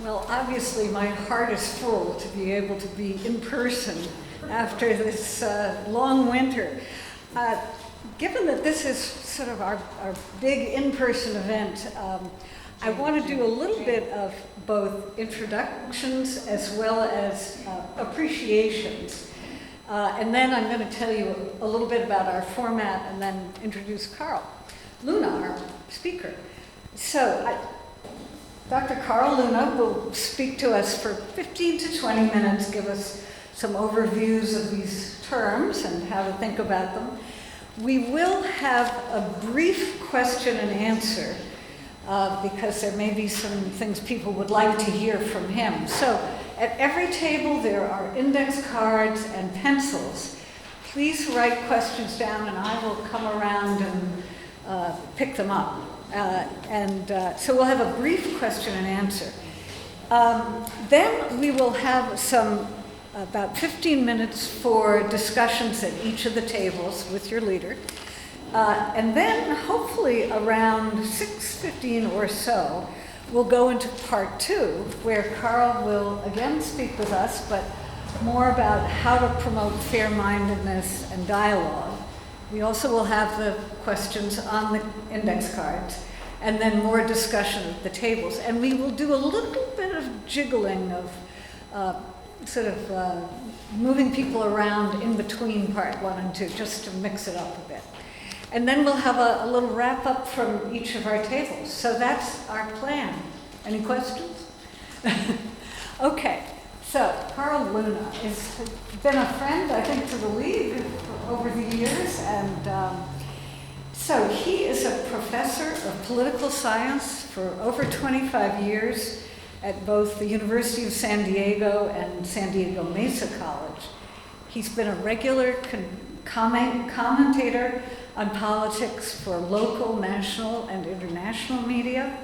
Well, obviously my heart is full to be able to be in person after this long winter. Given that this is sort of our big in-person event, I want to do a little bit of both introductions as well as appreciations. And then I'm going to tell you a little bit about our format and then introduce Carl Luna, our speaker. So Dr. Carl Luna will speak to us for 15 to 20 minutes, give us some overviews of these terms and how to think about them. We will have a brief question and answer because there may be some things people would like to hear from him. So at every table there are index cards and pencils. Please write questions down and I will come around and pick them up. So we'll have a brief question and answer. Then we will have about 15 minutes for discussions at each of the tables with your leader. And then hopefully around 6:15 or so, we'll go into part 2, where Carl will again speak with us, but more about how to promote fair-mindedness and dialogue. We also will have the questions on the index cards, and then more discussion at the tables. And we will do a little bit of jiggling of moving people around in between part 1 and 2, just to mix it up a bit. And then we'll have a little wrap up from each of our tables. So that's our plan. Any questions? Okay, so Carl Luna has been a friend, I think, to the League over the years. And so he is a professor of political science for over 25 years at both the University of San Diego and San Diego Mesa College. He's been a regular commentator on politics for local, national, and international media.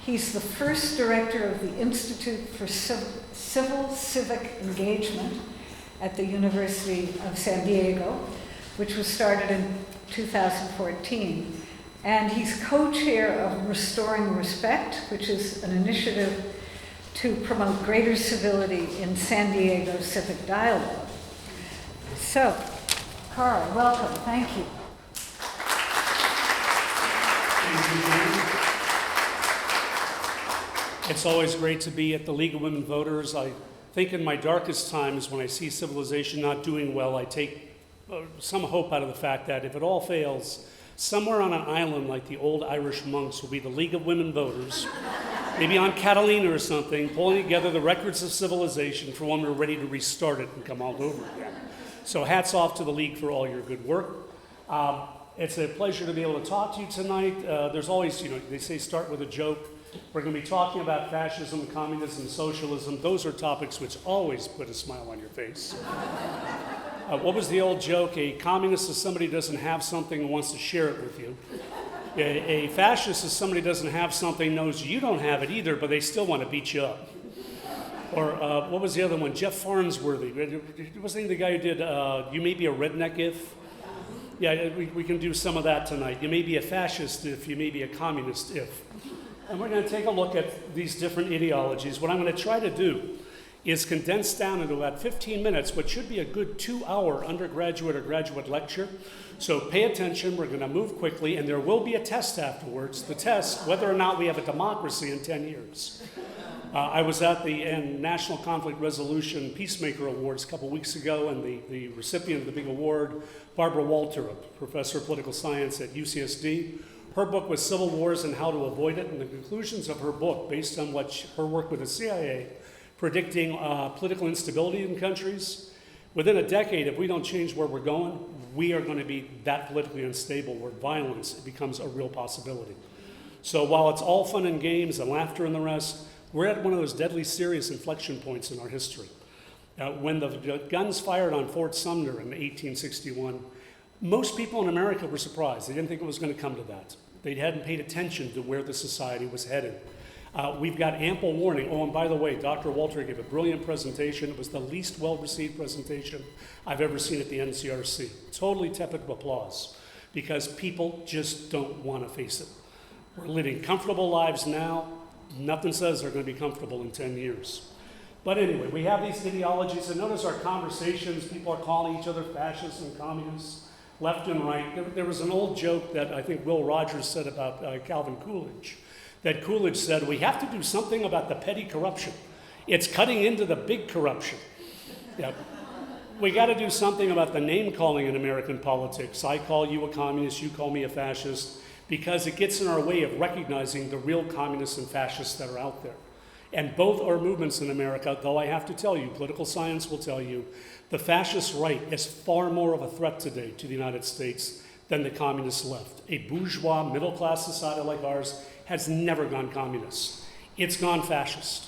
He's the first director of the Institute for Civil Civic Engagement at the University of San Diego, which was started in 2014. And he's co-chair of Restoring Respect, which is an initiative to promote greater civility in San Diego civic dialogue. So, Carl, welcome. Thank you. It's always great to be at the League of Women Voters. I think in my darkest times, when I see civilization not doing well, I take some hope out of the fact that if it all fails, somewhere on an island like the old Irish monks will be the League of Women Voters, maybe on Catalina or something, pulling together the records of civilization for when we're ready to restart it and come all over again. So hats off to the League for all your good work. It's a pleasure to be able to talk to you tonight. There's always, they say start with a joke. We're going to be talking about fascism, communism, socialism. Those are topics which always put a smile on your face. What was the old joke? A communist is somebody who doesn't have something and wants to share it with you. A fascist is somebody who doesn't have something, knows you don't have it either, but they still want to beat you up. Or what was the other one? Jeff Farnsworthy. Wasn't he the guy who did You May Be a Redneck If? Yeah, we can do some of that tonight. You may be a fascist if, you may be a communist if. And we're going to take a look at these different ideologies. What I'm going to try to do is condense down into about 15 minutes, what should be a good 2-hour undergraduate or graduate lecture. So pay attention, we're going to move quickly, and there will be a test afterwards. The test, whether or not we have a democracy in 10 years. I was at the National Conflict Resolution Peacemaker Awards a couple weeks ago, and the recipient of the big award, Barbara Walter, a professor of political science at UCSD, her book was Civil Wars and How to Avoid It, and the conclusions of her book, based on her work with the CIA, predicting political instability in countries. Within a decade, if we don't change where we're going, we are going to be that politically unstable where violence becomes a real possibility. So while it's all fun and games and laughter and the rest, we're at one of those deadly serious inflection points in our history. When the guns fired on Fort Sumner in 1861, most people in America were surprised. They didn't think it was going to come to that. They hadn't paid attention to where the society was headed. We've got ample warning. Oh, and by the way, Dr. Walter gave a brilliant presentation. It was the least well-received presentation I've ever seen at the NCRC. Totally tepid applause, because people just don't want to face it. We're living comfortable lives now. Nothing says they're going to be comfortable in 10 years. But anyway, we have these ideologies, and notice our conversations, people are calling each other fascists and communists, left and right. There was an old joke that I think Will Rogers said about Calvin Coolidge, that Coolidge said, we have to do something about the petty corruption. It's cutting into the big corruption. Yeah. We got to do something about the name calling in American politics. I call you a communist, you call me a fascist, because it gets in our way of recognizing the real communists and fascists that are out there. And both are movements in America, though I have to tell you, political science will tell you, the fascist right is far more of a threat today to the United States than the communist left. A bourgeois, middle-class society like ours has never gone communist. It's gone fascist.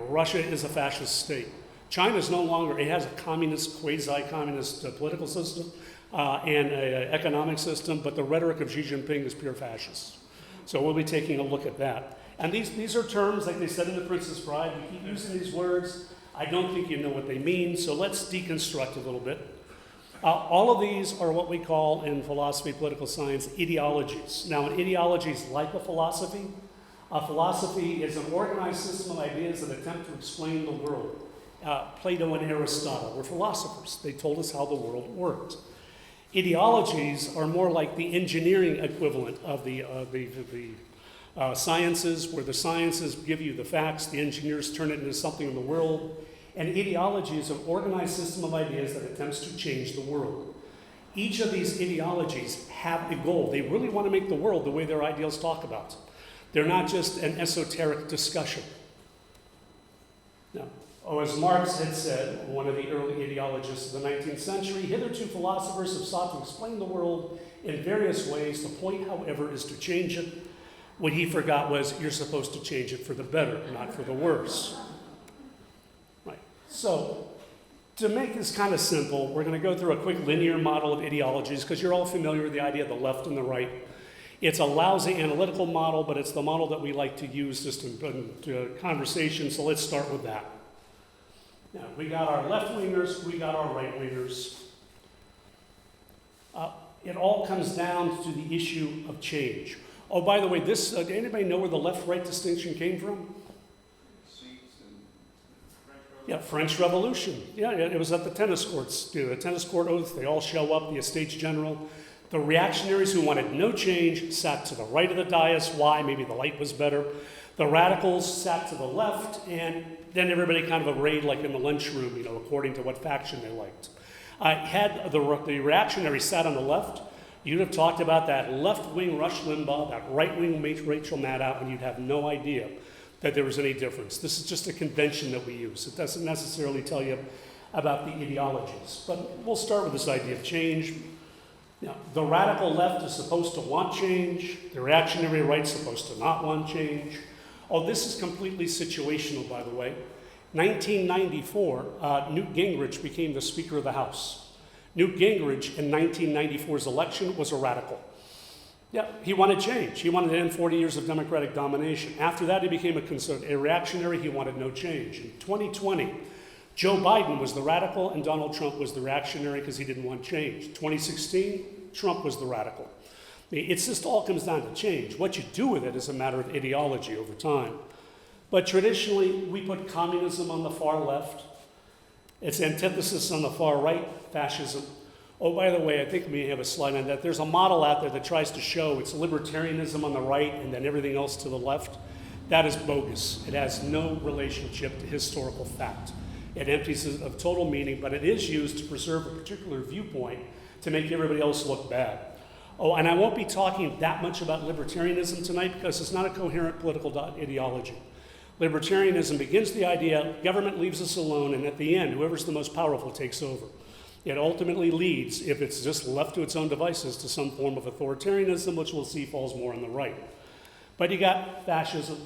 Russia is a fascist state. China is no longer, it has a communist, quasi-communist political system and an economic system, but the rhetoric of Xi Jinping is pure fascist. So we'll be taking a look at that. And these are terms, like they said in The Princess Bride, we keep using these words. I don't think you know what they mean, so let's deconstruct a little bit. All of these are what we call in philosophy, political science, ideologies. Now, an ideology is like a philosophy. A philosophy is an organized system of ideas that attempt to explain the world. Plato and Aristotle were philosophers. They told us how the world worked. Ideologies are more like the engineering equivalent of the sciences, where the sciences give you the facts, the engineers turn it into something in the world. And ideology is an organized system of ideas that attempts to change the world. Each of these ideologies have a goal. They really want to make the world the way their ideals talk about. They're not just an esoteric discussion. Now, as Marx had said, one of the early ideologists of the 19th century, hitherto philosophers have sought to explain the world in various ways. The point, however, is to change it. What he forgot was you're supposed to change it for the better, not for the worse. Right. So, to make this kind of simple, we're going to go through a quick linear model of ideologies, because you're all familiar with the idea of the left and the right. It's a lousy analytical model, but it's the model that we like to use just in conversation, so let's start with that. Now, we got our left-wingers, we got our right-wingers. It all comes down to the issue of change. Oh, by the way, this, anybody know where the left-right distinction came from? Yeah, French Revolution. Yeah, it was at the tennis courts. The tennis court oath, they all show up, the Estates General. The reactionaries who wanted no change sat to the right of the dais. Why? Maybe the light was better. The radicals sat to the left, and then everybody kind of arrayed like in the lunchroom, according to what faction they liked. Had the reactionaries sat on the left, you'd have talked about that left-wing Rush Limbaugh, that right-wing Rachel Maddow, and you'd have no idea that there was any difference. This is just a convention that we use. It doesn't necessarily tell you about the ideologies. But we'll start with this idea of change. Now, the radical left is supposed to want change. The reactionary right is supposed to not want change. Oh, this is completely situational, by the way. 1994, Newt Gingrich became the Speaker of the House. Newt Gingrich in 1994's election was a radical. Yeah, he wanted change. He wanted to end 40 years of Democratic domination. After that, he became a reactionary. He wanted no change. In 2020, Joe Biden was the radical and Donald Trump was the reactionary because he didn't want change. 2016, Trump was the radical. It's just all comes down to change. What you do with it is a matter of ideology over time. But traditionally, we put communism on the far left. Its antithesis on the far right, fascism. Oh, by the way, I think we have a slide on that. There's a model out there that tries to show it's libertarianism on the right and then everything else to the left. That is bogus. It has no relationship to historical fact. It empties it of total meaning, but it is used to preserve a particular viewpoint to make everybody else look bad. Oh, and I won't be talking that much about libertarianism tonight because it's not a coherent political ideology. Libertarianism begins the idea, government leaves us alone, and at the end, whoever's the most powerful takes over. It ultimately leads, if it's just left to its own devices, to some form of authoritarianism, which we'll see falls more on the right. But you got fascism.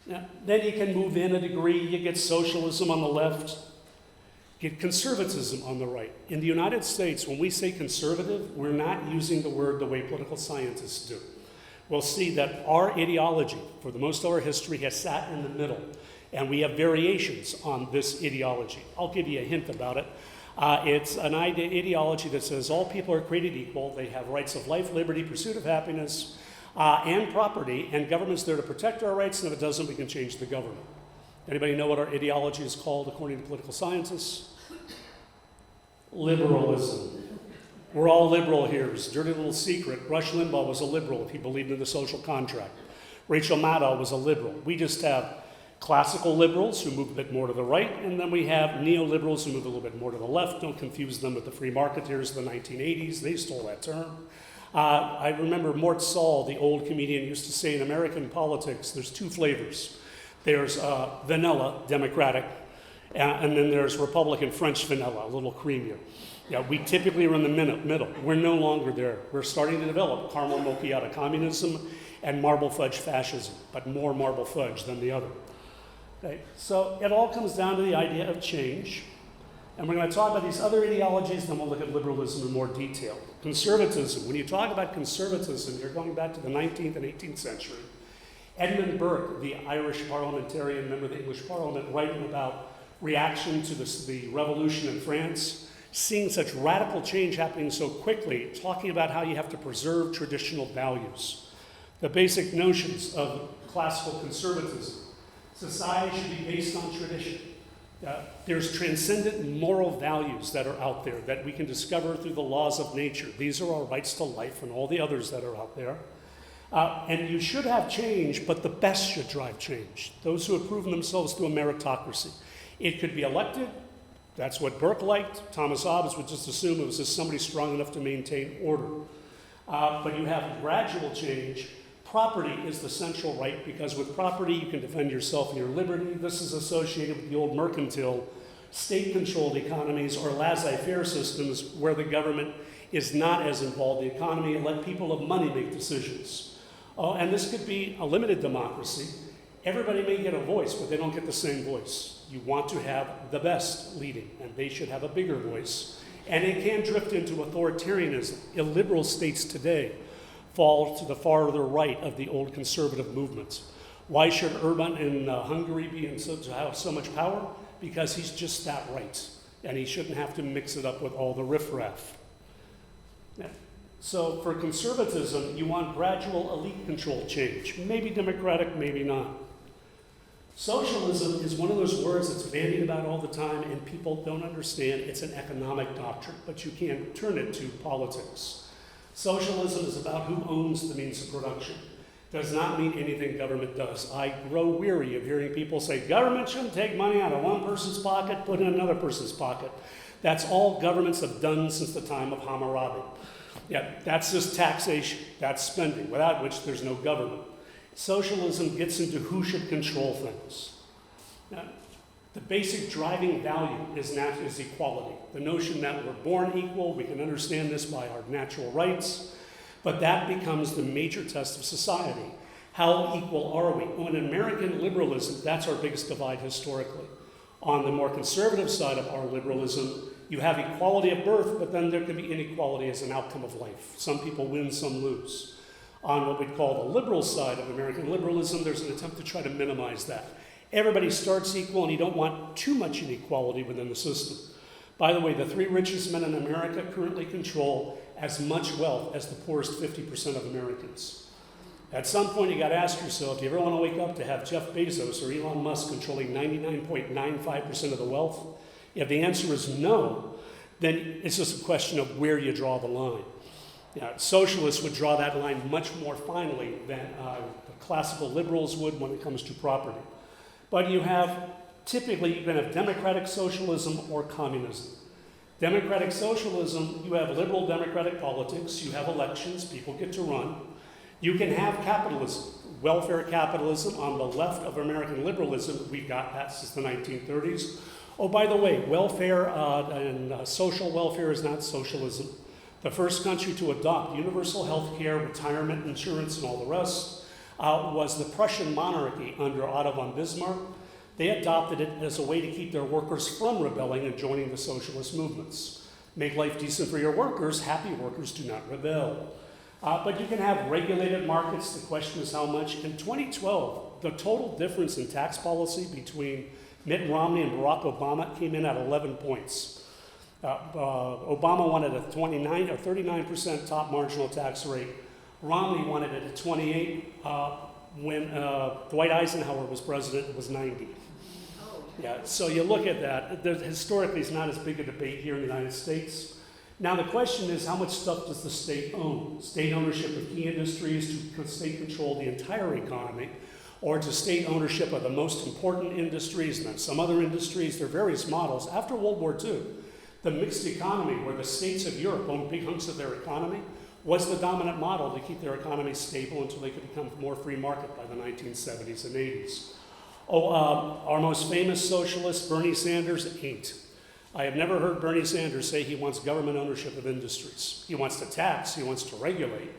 Now, then you can move in a degree, you get socialism on the left, get conservatism on the right. In the United States, when we say conservative, we're not using the word the way political scientists do. We'll see that our ideology, for the most of our history, has sat in the middle. And we have variations on this ideology. I'll give you a hint about it. It's an ideology that says all people are created equal. They have rights of life, liberty, pursuit of happiness. and property, and government's there to protect our rights, and if it doesn't, we can change the government. Anybody know what our ideology is called according to political scientists? Liberalism. We're all liberal here. It's a dirty little secret. Rush Limbaugh was a liberal if he believed in the social contract. Rachel Maddow was a liberal. We just have classical liberals who move a bit more to the right, and then we have neoliberals who move a little bit more to the left. Don't confuse them with the free marketeers of the 1980s. They stole that term. I remember Mort Saul, the old comedian, used to say in American politics, there's two flavors. There's vanilla, Democratic, and then there's Republican French vanilla, a little creamier. Yeah, we typically are in the middle. We're no longer there. We're starting to develop caramel macchiato communism and marble fudge fascism, but more marble fudge than the other. Okay, so it all comes down to the idea of change. And we're going to talk about these other ideologies, then we'll look at liberalism in more detail. Conservatism. When you talk about conservatism, you're going back to the 19th and 18th century. Edmund Burke, the Irish parliamentarian, member of the English Parliament, writing about reaction to the revolution in France, seeing such radical change happening so quickly, talking about how you have to preserve traditional values. The basic notions of classical conservatism. Society should be based on tradition. There's transcendent moral values that are out there that we can discover through the laws of nature. These are our rights to life and all the others that are out there. And you should have change, but the best should drive change. Those who have proven themselves through a meritocracy. It could be elected. That's what Burke liked. Thomas Hobbes would just assume it was just somebody strong enough to maintain order. But you have gradual change. Property is the central right because with property you can defend yourself and your liberty. This is associated with the old mercantile, state-controlled economies or laissez-faire systems where the government is not as involved in the economy and let people of money make decisions. And this could be a limited democracy. Everybody may get a voice, but they don't get the same voice. You want to have the best leading, and they should have a bigger voice. And it can drift into authoritarianism. Illiberal states today fall to the farther right of the old conservative movements. Why should Urban in Hungary be in have so much power? Because he's just that right, and he shouldn't have to mix it up with all the riffraff. Yeah. So for conservatism, you want gradual elite control change. Maybe democratic, maybe not. Socialism is one of those words that's bandied about all the time and people don't understand. It's an economic doctrine, but you can't turn it to politics. Socialism is about who owns the means of production. Does not mean anything government does. I grow weary of hearing people say government shouldn't take money out of one person's pocket, put in another person's pocket. That's all governments have done since the time of Hammurabi. Yeah, that's just taxation, that's spending, without which there's no government. Socialism gets into who should control things. Now, the basic driving value is equality. The notion that we're born equal, we can understand this by our natural rights, but that becomes the major test of society. How equal are we? Well, in American liberalism, that's our biggest divide historically. On the more conservative side of our liberalism, you have equality of birth, but then there can be inequality as an outcome of life. Some people win, some lose. On what we'd call the liberal side of American liberalism, there's an attempt to try to minimize that. Everybody starts equal, and you don't want too much inequality within the system. By the way, the 3 richest men in America currently control as much wealth as the poorest 50% of Americans. At some point, you got to ask yourself, do you ever want to wake up to have Jeff Bezos or Elon Musk controlling 99.95% of the wealth? If the answer is no, then it's just a question of where you draw the line. Socialists would draw that line much more finely than the classical liberals would when it comes to property. But you have, typically, you can have democratic socialism or communism. Democratic socialism, you have liberal democratic politics, you have elections, people get to run. You can have capitalism, welfare capitalism on the left of American liberalism. We've got that since the 1930s. Oh, by the way, welfare and social welfare is not socialism. The first country to adopt universal health care, retirement insurance, and all the rest was the Prussian monarchy under Otto von Bismarck. They adopted it as a way to keep their workers from rebelling and joining the socialist movements. Make life decent for your workers. Happy workers do not rebel. But you can have regulated markets. The question is how much. In 2012, the total difference in tax policy between Mitt Romney and Barack Obama came in at 11 points. Obama wanted a 29 or 39% top marginal tax rate. Romney wanted it at 28. When Dwight Eisenhower was president, it was 90. Yeah, so you look at that. Historically, it's not as big a debate here in the United States. Now the question is, how much stuff does the state own? State ownership of key industries, to state control the entire economy, or to state ownership of the most important industries and then some other industries. There are various models. After World War II, the mixed economy, where the states of Europe owned big hunks of their economy, was the dominant model to keep their economy stable until they could become more free market by the 1970s and 80s. Our most famous socialist, Bernie Sanders, ain't. I have never heard Bernie Sanders say he wants government ownership of industries. He wants to tax, he wants to regulate.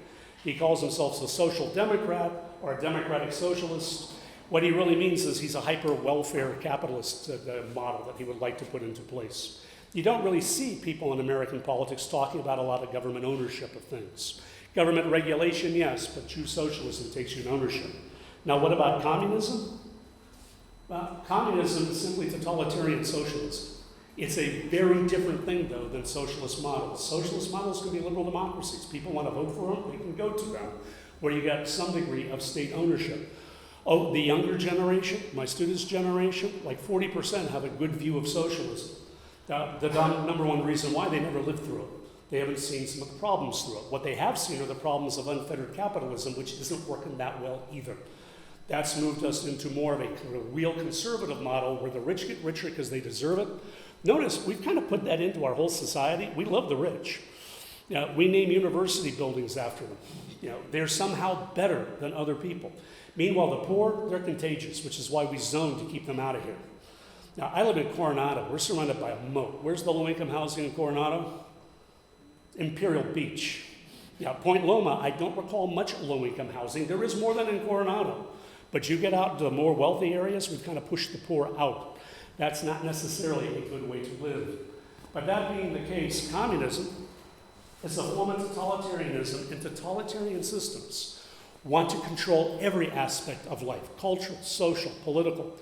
He calls himself a social democrat or a democratic socialist. What he really means is he's a hyper-welfare capitalist model that he would like to put into place. You don't really see people in American politics talking about a lot of government ownership of things. Government regulation, yes, but true socialism takes you in ownership. Now, what about communism? Well, communism is simply totalitarian socialism. It's a very different thing, though, than socialist models. Socialist models can be liberal democracies. People want to vote for them, they can go to them, where you got some degree of state ownership. Oh, the younger generation, my students' generation, like 40% have a good view of socialism. The number one reason why, they never lived through it. They haven't seen some of the problems through it. What they have seen are the problems of unfettered capitalism, which isn't working that well either. That's moved us into more of a real conservative model where the rich get richer because they deserve it. Notice, we've kind of put that into our whole society. We love the rich. We name university buildings after them. They're somehow better than other people. Meanwhile, the poor, they're contagious, which is why we zone to keep them out of here. Now, I live in Coronado. We're surrounded by a moat. Where's the low-income housing in Coronado? Imperial Beach. Now, Point Loma, I don't recall much low-income housing. There is more than in Coronado. But you get out to the more wealthy areas, we've kind of pushed the poor out. That's not necessarily a good way to live. But that being the case, communism is a form of totalitarianism, and totalitarian systems want to control every aspect of life, cultural, social, political.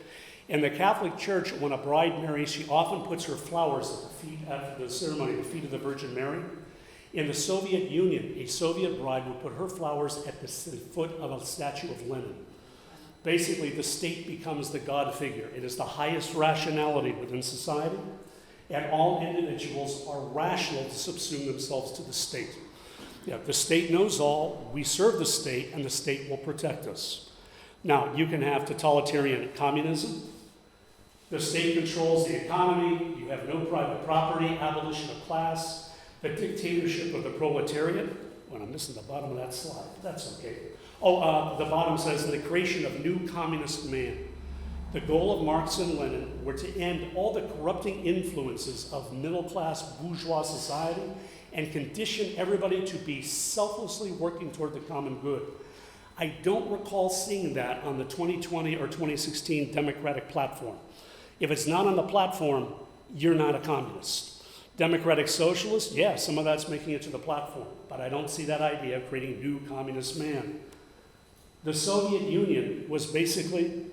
In the Catholic Church, when a bride marries, she often puts her flowers at the feet, after the ceremony, the feet of the Virgin Mary. In the Soviet Union, a Soviet bride would put her flowers at the foot of a statue of Lenin. Basically, the state becomes the God figure. It is the highest rationality within society, and all individuals are rational to subsume themselves to the state. The state knows all, we serve the state, and the state will protect us. Now, you can have totalitarian communism. The state controls the economy, you have no private property, abolition of class, the dictatorship of the proletariat. Well, I'm missing the bottom of that slide, but that's okay. The bottom says, the creation of new communist man. The goal of Marx and Lenin were to end all the corrupting influences of middle-class bourgeois society and condition everybody to be selflessly working toward the common good. I don't recall seeing that on the 2020 or 2016 Democratic platform. If it's not on the platform, you're not a communist. Democratic socialist, yeah, some of that's making it to the platform, but I don't see that idea of creating new communist man. The Soviet Union was basically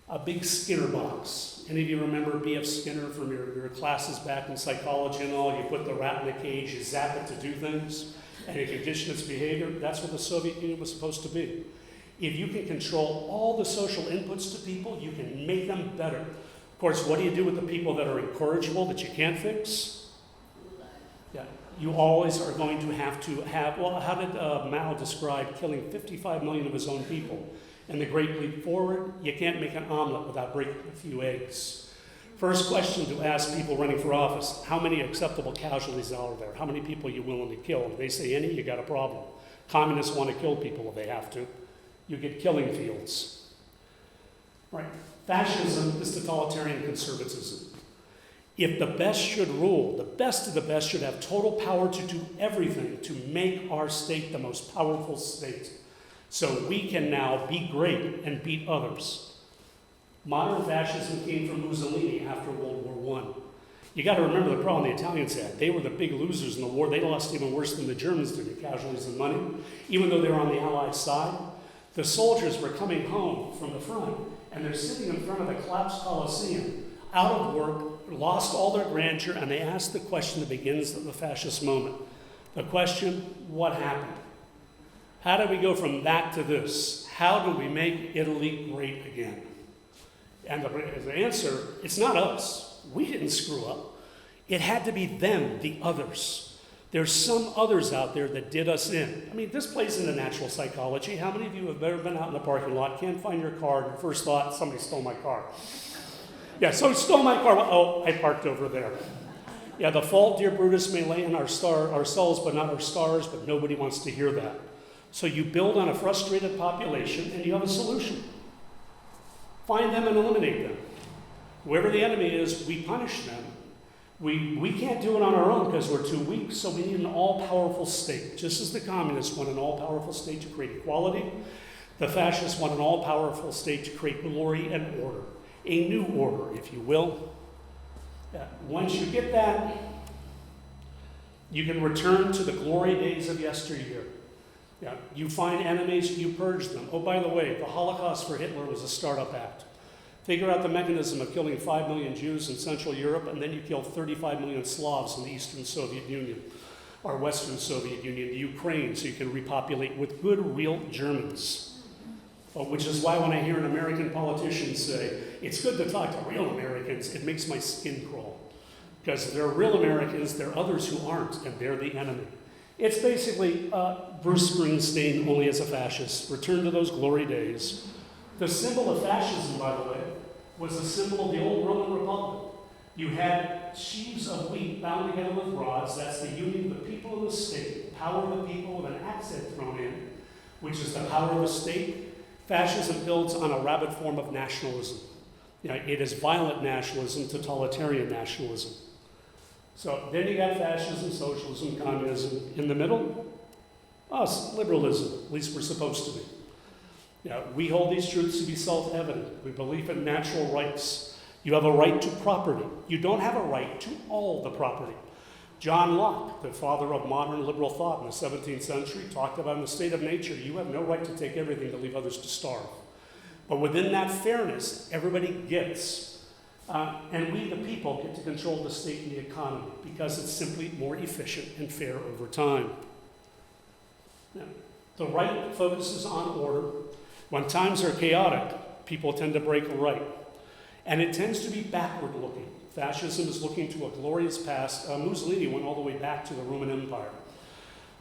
a big Skinner box. Any of you remember B.F. Skinner from your classes back in psychology and all? You put the rat in a cage, you zap it to do things, and you condition its behavior. That's what the Soviet Union was supposed to be. If you can control all the social inputs to people, you can make them better. Of course, what do you do with the people that are incorrigible, that you can't fix? Yeah, you always are going to have, well, how did Mao describe killing 55 million of his own people? In the Great Leap Forward, you can't make an omelet without breaking a few eggs. First question to ask people running for office, how many acceptable casualties are there? How many people are you willing to kill? If they say any, you got a problem. Communists want to kill people if they have to. You get killing fields. Right. Fascism is totalitarian conservatism. If the best should rule, the best of the best should have total power to do everything to make our state the most powerful state. So we can now be great and beat others. Modern fascism came from Mussolini after World War I. You got to remember the problem the Italians had. They were the big losers in the war. They lost even worse than the Germans did in casualties and money, even though they were on the Allied side. The soldiers were coming home from the front, and they're sitting in front of the collapsed Colosseum, out of work, lost all their grandeur, and they asked the question that begins the fascist moment. The question, what happened? How do we go from that to this? How do we make Italy great again? And the answer, it's not us. We didn't screw up. It had to be them, the others. There's some others out there that did us in. I mean, this plays into natural psychology. How many of you have ever been out in the parking lot, can't find your car, and your first thought, somebody stole my car? Yeah, so stole my car. Oh, I parked over there. Yeah, the fault, dear Brutus, may lay in ourselves, but not our stars, but nobody wants to hear that. So you build on a frustrated population, and you have a solution. Find them and eliminate them. Whoever the enemy is, we punish them. We can't do it on our own because we're too weak, so we need an all-powerful state. Just as the communists want an all-powerful state to create equality, the fascists want an all-powerful state to create glory and order. A new order, if you will. Once you get that, you can return to the glory days of yesteryear. Yeah, you find enemies, you purge them. Oh, by the way, the Holocaust for Hitler was a startup act. Figure out the mechanism of killing 5 million Jews in Central Europe, and then you kill 35 million Slavs in the Eastern Soviet Union, or Western Soviet Union, the Ukraine, so you can repopulate with good, real Germans. Which is why when I hear an American politician say, it's good to talk to real Americans, it makes my skin crawl. Because there are real Americans, there are others who aren't, and they're the enemy. It's basically Bruce Springsteen, only as a fascist. Return to those glory days. The symbol of fascism, by the way, was a symbol of the old Roman Republic. You had sheaves of wheat bound together with rods. That's the union of the people and the state. Power of the people with an accent thrown in, which is the power of the state. Fascism builds on a rabid form of nationalism. It is violent nationalism, totalitarian nationalism. So then you got fascism, socialism, communism. In the middle, us, liberalism, at least we're supposed to be. We hold these truths to be self-evident. We believe in natural rights. You have a right to property. You don't have a right to all the property. John Locke, the father of modern liberal thought in the 17th century, talked about in the state of nature, you have no right to take everything to leave others to starve. But within that fairness, everybody gets. And we, the people, get to control the state and the economy because it's simply more efficient and fair over time. Now, the right focuses on order. When times are chaotic, people tend to break a right. And it tends to be backward-looking. Fascism is looking to a glorious past. Mussolini went all the way back to the Roman Empire.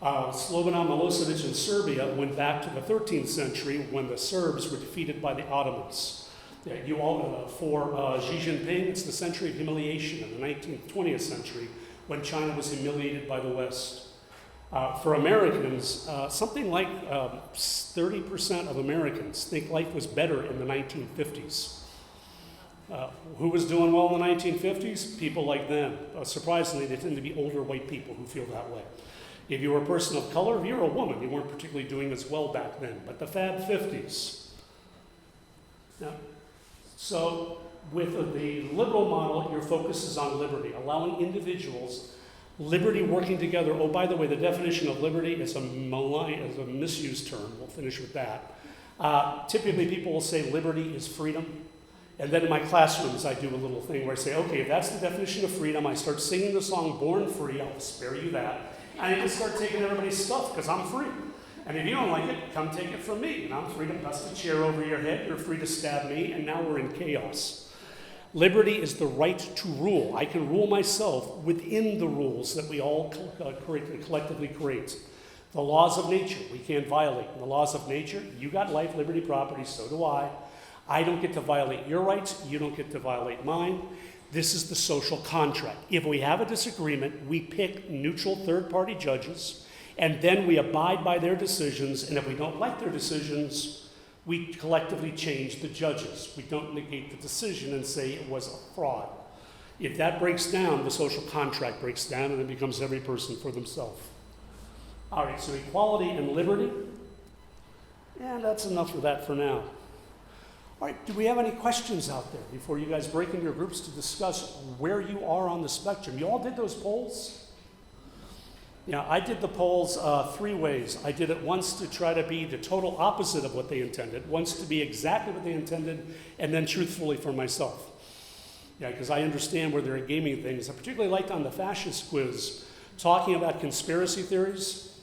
Slobodan Milosevic in Serbia went back to the 13th century when the Serbs were defeated by the Ottomans. For Xi Jinping, it's the century of humiliation in the 19th, 20th century when China was humiliated by the West. For Americans, something like 30% of Americans think life was better in the 1950s. Who was doing well in the 1950s? People like them. Surprisingly, they tend to be older white people who feel that way. If you were a person of color, if you were a woman, you weren't particularly doing as well back then. But the Fab 50s. Now, so with the liberal model, your focus is on liberty, allowing individuals, liberty working together. Oh, by the way, the definition of liberty is a misused term. We'll finish with that. Typically, people will say liberty is freedom. And then in my classrooms, I do a little thing where I say, okay, if that's the definition of freedom, I start singing the song Born Free, I'll spare you that. And I just start taking everybody's stuff because I'm free. And if you don't like it, come take it from me. And I'm free to bust a chair over your head, you're free to stab me, and now we're in chaos. Liberty is the right to rule. I can rule myself within the rules that we all collectively create. The laws of nature, we can't violate. The laws of nature, you got life, liberty, property, so do I. I don't get to violate your rights, you don't get to violate mine. This is the social contract. If we have a disagreement, we pick neutral third-party judges, and then we abide by their decisions, and if we don't like their decisions, we collectively change the judges. We don't negate the decision and say it was a fraud. If that breaks down, the social contract breaks down, and it becomes every person for themselves. All right, so equality and liberty, and that's enough of that for now. All right, do we have any questions out there before you guys break into your groups to discuss where you are on the spectrum? You all did those polls? Yeah, I did the polls 3 ways. I did it once to try to be the total opposite of what they intended, once to be exactly what they intended, and then truthfully for myself. Yeah, because I understand where they're gaming things. I particularly liked on the fascist quiz talking about conspiracy theories.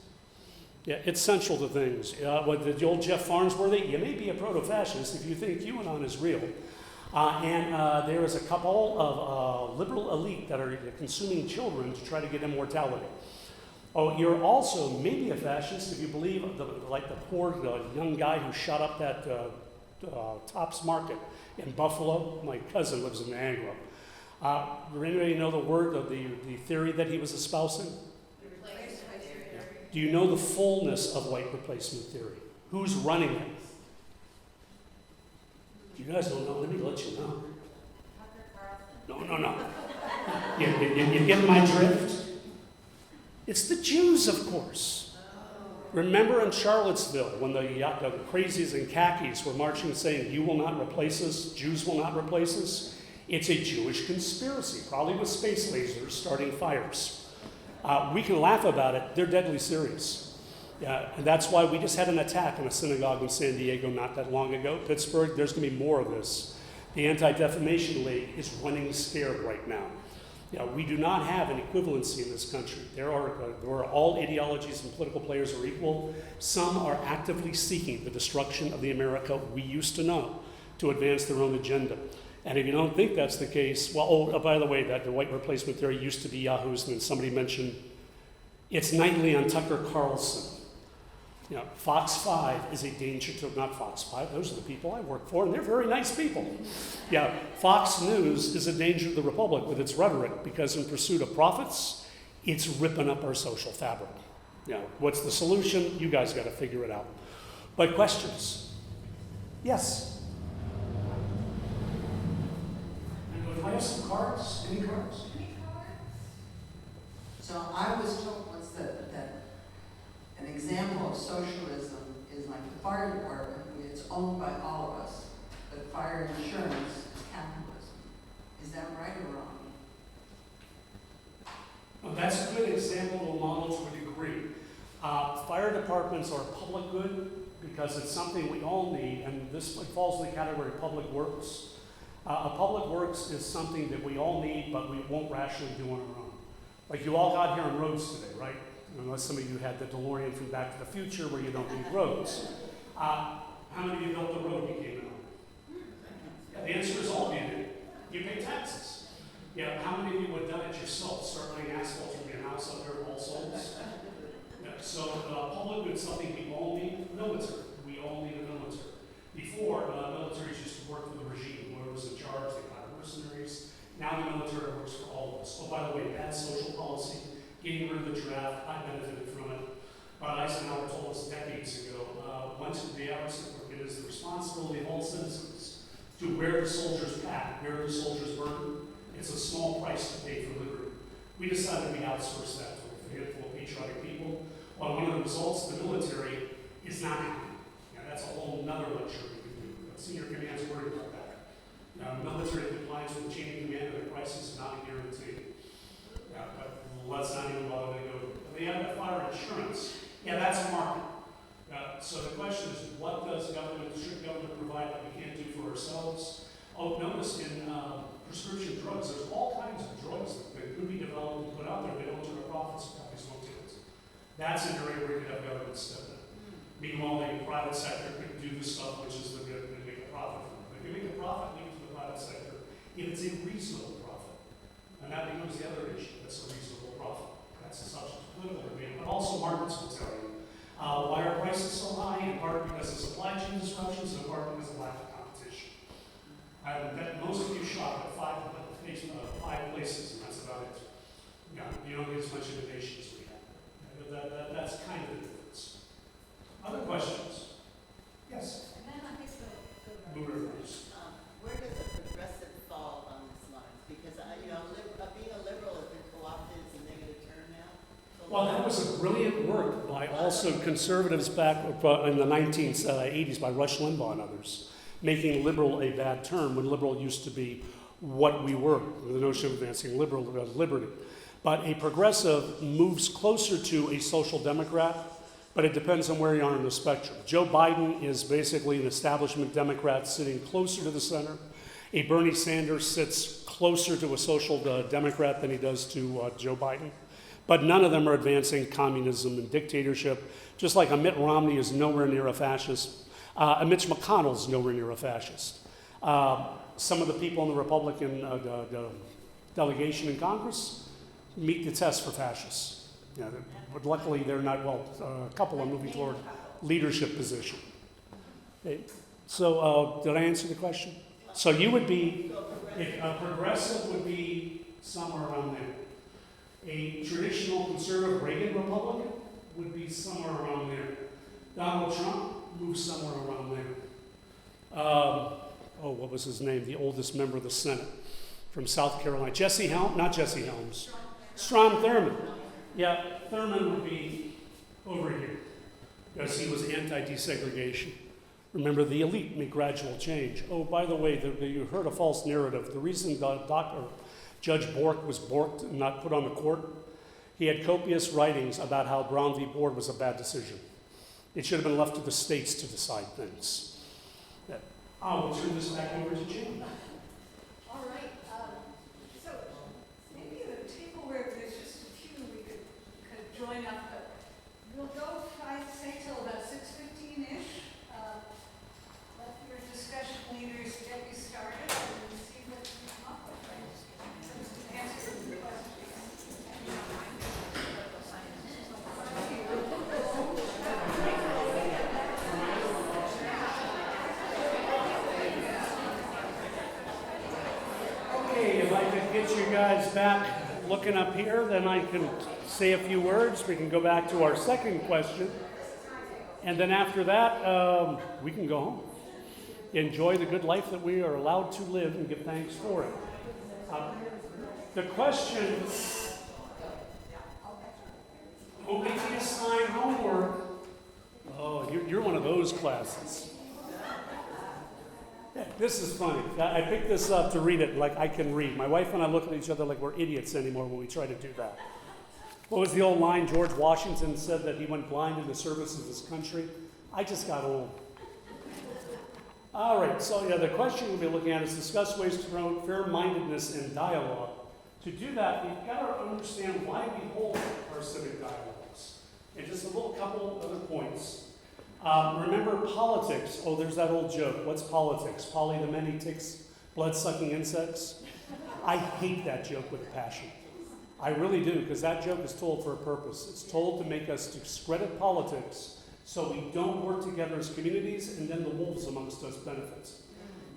Yeah, it's central to things. With the old Jeff Farnsworthy, you may be a proto-fascist if you think QAnon is real. And there is a couple of liberal elite that are consuming children to try to get immortality. Oh, you're also maybe a fascist if you believe, like the poor young guy who shot up that Tops Market in Buffalo. My cousin lives in Niagara. Does anybody know the theory that he was espousing? The replacement theory. Yeah. Do you know the fullness of white replacement theory? Who's running it? You guys don't know, let me let you know. No. You get my drift? It's the Jews, of course. Remember in Charlottesville when the crazies in khakis were marching saying, "You will not replace us, Jews will not replace us"? It's a Jewish conspiracy, probably with space lasers starting fires. We can laugh about it, they're deadly serious. And that's why we just had an attack in a synagogue in San Diego not that long ago. Pittsburgh, there's going to be more of this. The Anti-Defamation League is running scared right now. We do not have an equivalency in this country. There are all ideologies and political players are equal. Some are actively seeking the destruction of the America we used to know to advance their own agenda. And if you don't think that's the case, well, by the way, that the white replacement theory used to be Yahoo's, and then somebody mentioned it's nightly on Tucker Carlson. Fox 5 is a danger to, not Fox 5, those are the people I work for, and they're very nice people. Fox News is a danger to the Republic with its rhetoric, because in pursuit of profits, it's ripping up our social fabric. What's the solution? You guys got to figure it out. But questions? Yes? And do I have some cards? Any cards? So I was told once that an example of socialism is like the fire department. It's owned by all of us, but fire insurance is capitalism. Is that right or wrong? Well, that's a good example of a model to a degree. Fire departments are public good because it's something we all need, and this falls in the category of public works. A public works is something that we all need, but we won't rationally do on our own. Like you all got here on roads today, right? Unless some of you had the DeLorean from Back to the Future where you don't need roads. How many of you built the road you came on? The answer is all of you did. You pay taxes. How many of you would have done it yourself? Start laying asphalt from your house up there of all souls? So public good is something we all need. Military. We all need a military. Before, militaries used to work for the regime. Whoever was in charge, they got mercenaries. Now the military works for all of us. Oh, by the way, bad social policy. Getting rid of the draft, I benefited from it. Eisenhower told us decades ago, once the average it is the responsibility of all citizens to wear the soldier's pack, wear the soldier's burden. It's a small price to pay for liberty. We decided we outsourced that to a handful of patriotic people. Well, one of the results of the military is not happening. That's a whole nother lecture we can do. Senior command's worried about that. Military compliance with the chain of command of the crisis is not a guarantee. But let's not even bother to go. They have fire insurance. That's a market. So the question is, what does should government provide that we can't do for ourselves? Oh, notice in prescription drugs, there's all kinds of drugs that could be developed and put out there. They don't turn a profit, so companies won't do it. That's an area where you could have government step in. Meanwhile, the private sector could do the stuff which is the good and make a profit from it. If you make a profit, leave it to the private sector if it's a reasonable profit. And that becomes the other issue. That's a reasonable profit. That's a subject to political debate. But also markets will tell you why are prices so high, in part because of supply chain disruptions, in part because of lack of competition. I bet most of you shop at five places, and that's about it. You don't get as much innovation as we have. That's kind of the difference. Other questions? Yes? And then I think Move first. Where does a progressive fall on this line? Because being a liberal has been co-opted as a negative term now. Well, that was a brilliant work by also conservatives back in the 1980s by Rush Limbaugh and others, making liberal a bad term when liberal used to be what we were, the notion of advancing liberty. But a progressive moves closer to a social democrat, but it depends on where you are in the spectrum. Joe Biden is basically an establishment Democrat sitting closer to the center. A Bernie Sanders sits closer to a social Democrat than he does to Joe Biden. But none of them are advancing communism and dictatorship, just like a Mitt Romney is nowhere near a fascist. Mitch McConnell's nowhere near a fascist. Some of the people in the Republican delegation in Congress meet the test for fascists. Yeah, but luckily they're not, well, a couple are moving toward leadership position. Okay. So did I answer the question? So you would be, a progressive would be somewhere around there. A traditional conservative Reagan Republican would be somewhere around there. Donald Trump moves somewhere around there. What was his name? The oldest member of the Senate from South Carolina. Jesse Helms, not Jesse Helms. Strom Thurmond. Yeah, Thurmond would be over here because he was anti-desegregation. Remember, the elite make gradual change. Oh, by the way, you heard a false narrative. The reason Judge Bork was borked and not put on the court, he had copious writings about how Brown v. Board was a bad decision. It should have been left to the states to decide things. I will turn this back over to Jim. All right, so maybe at a table where there's just a few we could join up, but we'll go, I'd say, till about 6:15-ish. Let your discussion leaders get you started and see what you come up with, right? Answer the Get you guys back looking up here, then I can say a few words. We can go back to our second question. And then after that, we can go home. Enjoy the good life that we are allowed to live and give thanks for it. The question, only to assign homework. Oh, you're one of those classes. This is funny. I picked this up to read it like I can read. My wife and I look at each other like we're idiots anymore when we try to do that. What was the old line? George Washington said that he went blind in the service of his country. I just got old. All right, so the question we'll be looking at is discuss ways to promote fair-mindedness in dialogue. To do that, we've got to understand why we hold our civic dialogues. And just a little couple other points. Remember politics. Oh, there's that old joke. What's politics? Polly the many ticks, blood-sucking insects. I hate that joke with a passion. I really do, because that joke is told for a purpose. It's told to make us discredit politics so we don't work together as communities and then the wolves amongst us benefit.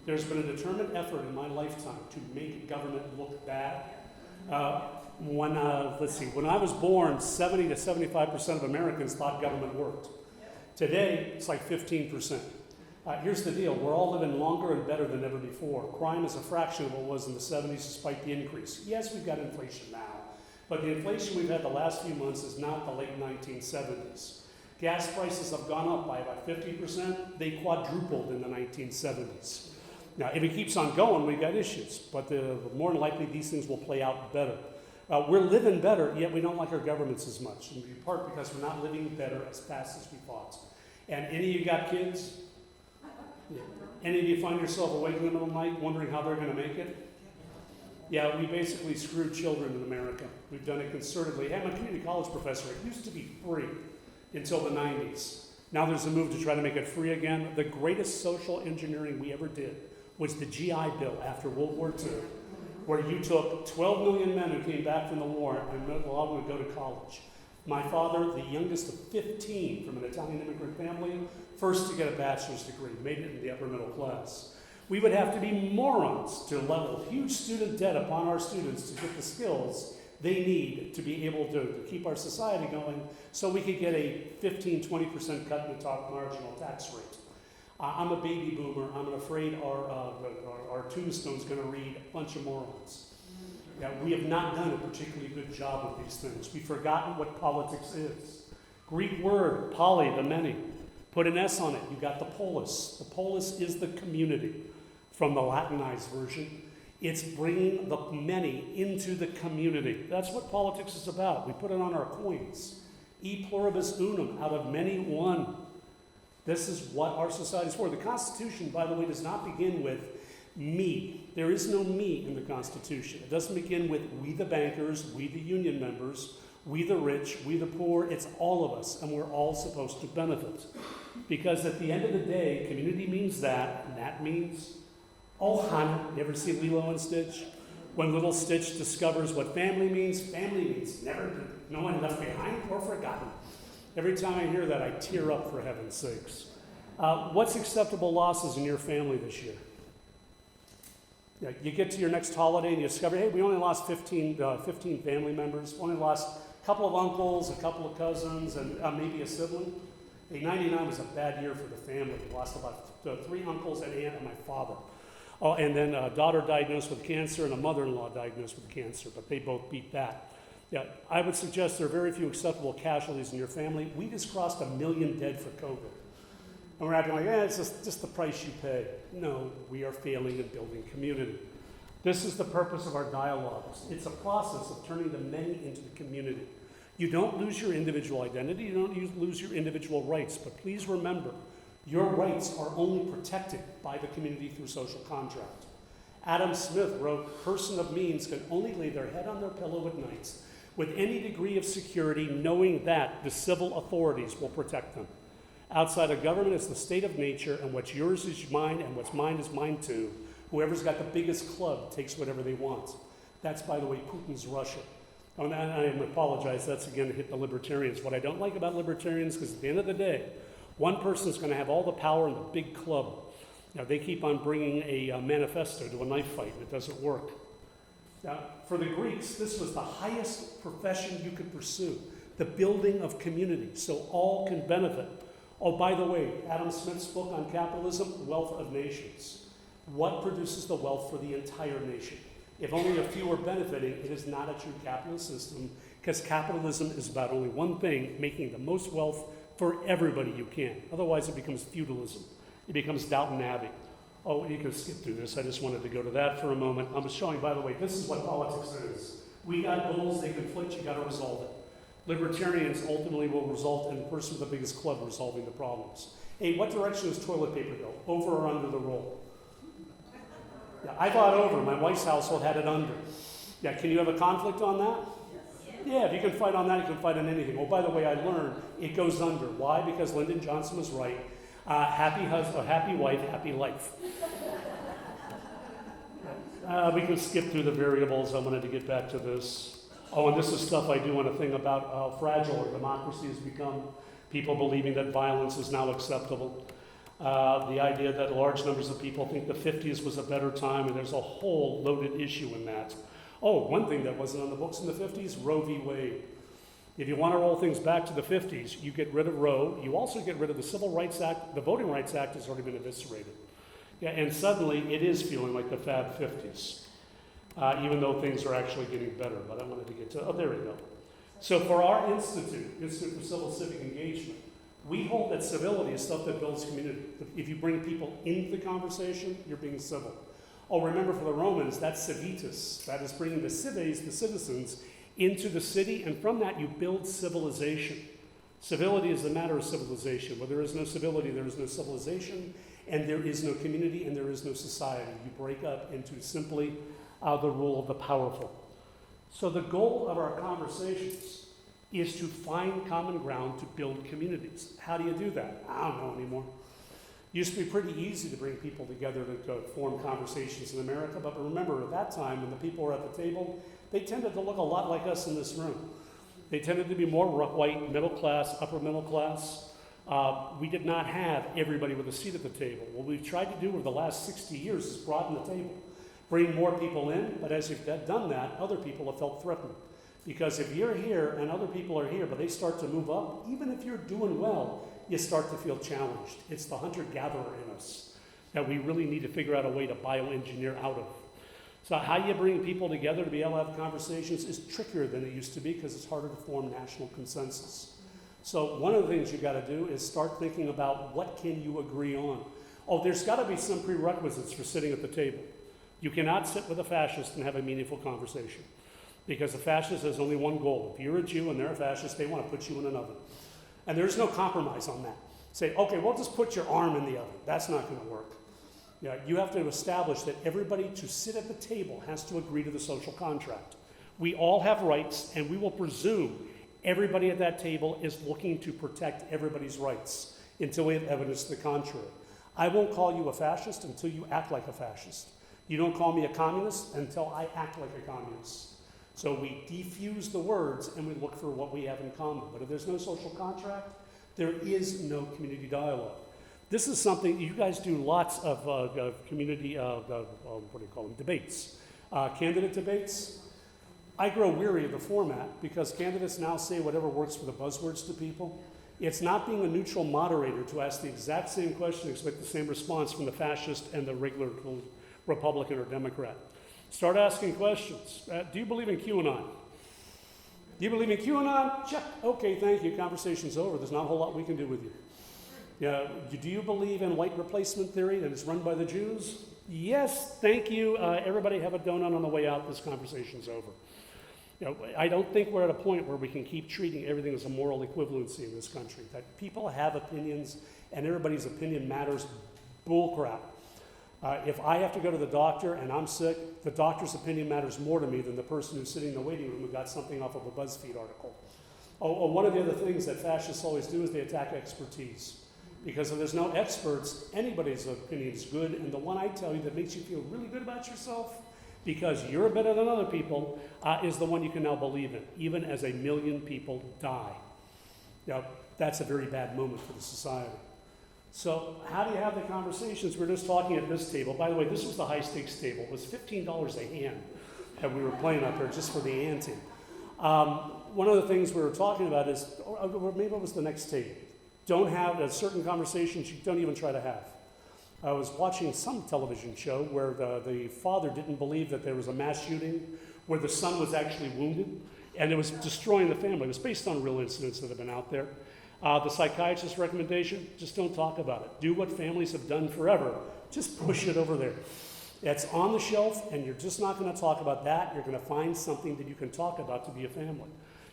There's been a determined effort in my lifetime to make government look bad. When I was born, 70 to 75% of Americans thought government worked. Today, it's like 15%. Here's the deal. We're all living longer and better than ever before. Crime is a fraction of what it was in the 70s despite the increase. Yes, we've got inflation now, but the inflation we've had the last few months is not the late 1970s. Gas prices have gone up by about 50%. They quadrupled in the 1970s. Now, if it keeps on going, we've got issues, but more than likely these things will play out better. We're living better, yet we don't like our governments as much, in part because we're not living better as fast as we thought. And any of you got kids? Yeah. Any of you find yourself awake in the middle of the night wondering how they're going to make it? Yeah, we basically screwed children in America. We've done it concertedly. I'm a community college professor. It used to be free until the 90s. Now there's a move to try to make it free again. The greatest social engineering we ever did was the GI Bill after World War II, where you took 12 million men who came back from the war and allowed them to go to college. My father, the youngest of 15 from an Italian immigrant family, first to get a bachelor's degree, made it in the upper middle class. We would have to be morons to level huge student debt upon our students to get the skills they need to be able to keep our society going so we could get a 15-20% cut in the top marginal tax rate. I'm a baby boomer. I'm afraid our tombstone's going to read a bunch of morons. Yeah, we have not done a particularly good job of these things. We've forgotten what politics is. Greek word, poly, the many. Put an S on it. You got the polis. The polis is the community from the Latinized version. It's bringing the many into the community. That's what politics is about. We put it on our coins. E pluribus unum, out of many one. This is what our society is for. The Constitution, by the way, does not begin with me. There is no me in the Constitution. It doesn't begin with we the bankers, we the union members, We the rich, we the poor, it's all of us, and we're all supposed to benefit. Because at the end of the day, community means that, and that means, oh, honey, you ever see Lilo and Stitch? When little Stitch discovers what family means never, no one left behind or forgotten. Every time I hear that, I tear up, for heaven's sakes. What's acceptable losses in your family this year? Yeah, you get to your next holiday and you discover, hey, we only lost 15 family members. We only lost a couple of uncles, a couple of cousins, and maybe a sibling. Hey, 99 was a bad year for the family. We lost about 3 uncles, an aunt, and my father. Oh, and then a daughter diagnosed with cancer and a mother-in-law diagnosed with cancer, but they both beat that. Yeah, I would suggest there are very few acceptable casualties in your family. We just crossed 1 million dead for COVID. And we're acting like, it's just the price you pay. No, we are failing in building community. This is the purpose of our dialogues. It's a process of turning the many into the community. You don't lose your individual identity, you don't lose your individual rights, but please remember, your rights are only protected by the community through social contract. Adam Smith wrote, person of means can only lay their head on their pillow at night with any degree of security, knowing that the civil authorities will protect them. Outside of government is the state of nature, and what's yours is mine, and what's mine is mine too. Whoever's got the biggest club takes whatever they want. That's, by the way, Putin's Russia. And I apologize, that's again to hit the libertarians. What I don't like about libertarians, because at the end of the day, one person's going to have all the power in the big club. Now, they keep on bringing a manifesto to a knife fight, and it doesn't work. Now, for the Greeks, this was the highest profession you could pursue, the building of community, so all can benefit. Oh, by the way, Adam Smith's book on capitalism, Wealth of Nations. What produces the wealth for the entire nation? If only a few are benefiting, it is not a true capitalist system, because capitalism is about only one thing, making the most wealth for everybody you can. Otherwise, it becomes feudalism. It becomes Downton Abbey. Oh, you can skip through this. I just wanted to go to that for a moment. I'm just showing, by the way, this is what politics is. We got goals, they conflict, you got to resolve it. Libertarians ultimately will result in the person with the biggest club resolving the problems. Hey, what direction does toilet paper go? Over or under the roll? Yeah, I thought over. My wife's household had it under. Yeah, can you have a conflict on that? Yeah, if you can fight on that, you can fight on anything. Oh, by the way, I learned it goes under. Why? Because Lyndon Johnson was right. Happy husband, happy wife, happy life. We can skip through the variables. I wanted to get back to this. Oh, and this is stuff I do want to think about how fragile our democracy has become. People believing that violence is now acceptable. The idea that large numbers of people think the 50s was a better time, and there's a whole loaded issue in that. Oh, one thing that wasn't on the books in the 50s, Roe v. Wade. If you want to roll things back to the 50s, you get rid of Roe. You also get rid of the Civil Rights Act. The Voting Rights Act has already been eviscerated. Yeah, and suddenly it is feeling like the Fab 50s. Even though things are actually getting better, but I wanted to get to, oh, there we go. So for our Institute for Civil Civic Engagement, we hold that civility is stuff that builds community. If you bring people into the conversation, you're being civil. Oh, remember for the Romans, that's civitas. That is bringing the cives, the citizens, into the city, and from that you build civilization. Civility is the matter of civilization. Where there is no civility, there is no civilization, and there is no community, and there is no society. You break up into simply the rule of the powerful. So the goal of our conversations is to find common ground to build communities. How do you do that? I don't know anymore. Used to be pretty easy to bring people together to form conversations in America, but remember at that time when the people were at the table, they tended to look a lot like us in this room. They tended to be more white, middle class, upper middle class. We did not have everybody with a seat at the table. What we've tried to do over the last 60 years is broaden the table. Bring more people in, but as you've done that, other people have felt threatened. Because if you're here and other people are here, but they start to move up, even if you're doing well, you start to feel challenged. It's the hunter-gatherer in us that we really need to figure out a way to bioengineer out of. So how you bring people together to be able to have conversations is trickier than it used to be because it's harder to form national consensus. So one of the things you've got to do is start thinking about what can you agree on. Oh, there's got to be some prerequisites for sitting at the table. You cannot sit with a fascist and have a meaningful conversation because a fascist has only one goal. If you're a Jew and they're a fascist, they want to put you in an oven. And there's no compromise on that. Say, okay, we'll just put your arm in the oven. That's not going to work. Yeah, you have to establish that everybody to sit at the table has to agree to the social contract. We all have rights, and we will presume everybody at that table is looking to protect everybody's rights until we have evidence to the contrary. I won't call you a fascist until you act like a fascist. You don't call me a communist until I act like a communist. So we defuse the words and we look for what we have in common. But if there's no social contract, there is no community dialogue. This is something, you guys do lots of community, what do you call them, debates, candidate debates. I grow weary of the format because candidates now say whatever works for the buzzwords to people. It's not being a neutral moderator to ask the exact same question and expect the same response from the fascist and the regular Republican or Democrat. Start asking questions. Do you believe in QAnon? Do you believe in QAnon? Check. Okay, thank you. Conversation's over. There's not a whole lot we can do with you. Yeah, do you believe in white replacement theory that is run by the Jews? Yes, thank you. Everybody have a donut on the way out. This conversation's over. You know, I don't think we're at a point where we can keep treating everything as a moral equivalency in this country. That people have opinions and everybody's opinion matters. Bullcrap. If I have to go to the doctor and I'm sick, the doctor's opinion matters more to me than the person who's sitting in the waiting room who got something off of a BuzzFeed article. One of the other things that fascists always do is they attack expertise. Because if there's no experts, anybody's opinion is good, and the one I tell you that makes you feel really good about yourself, because you're better than other people, is the one you can now believe in, even as 1 million people die. Now, that's a very bad moment for the society. So how do you have the conversations? We're just talking at this table. By the way, this was the high-stakes table. It was $15 a hand that we were playing up there just for the ante. One of the things we were talking about is, or maybe it was the next table, don't have certain conversations you don't even try to have. I was watching some television show where the father didn't believe that there was a mass shooting, where the son was actually wounded, and it was destroying the family. It was based on real incidents that have been out there. The psychiatrist's recommendation, just don't talk about it. Do what families have done forever. Just push it over there. It's on the shelf, and you're just not going to talk about that. You're going to find something that you can talk about to be a family.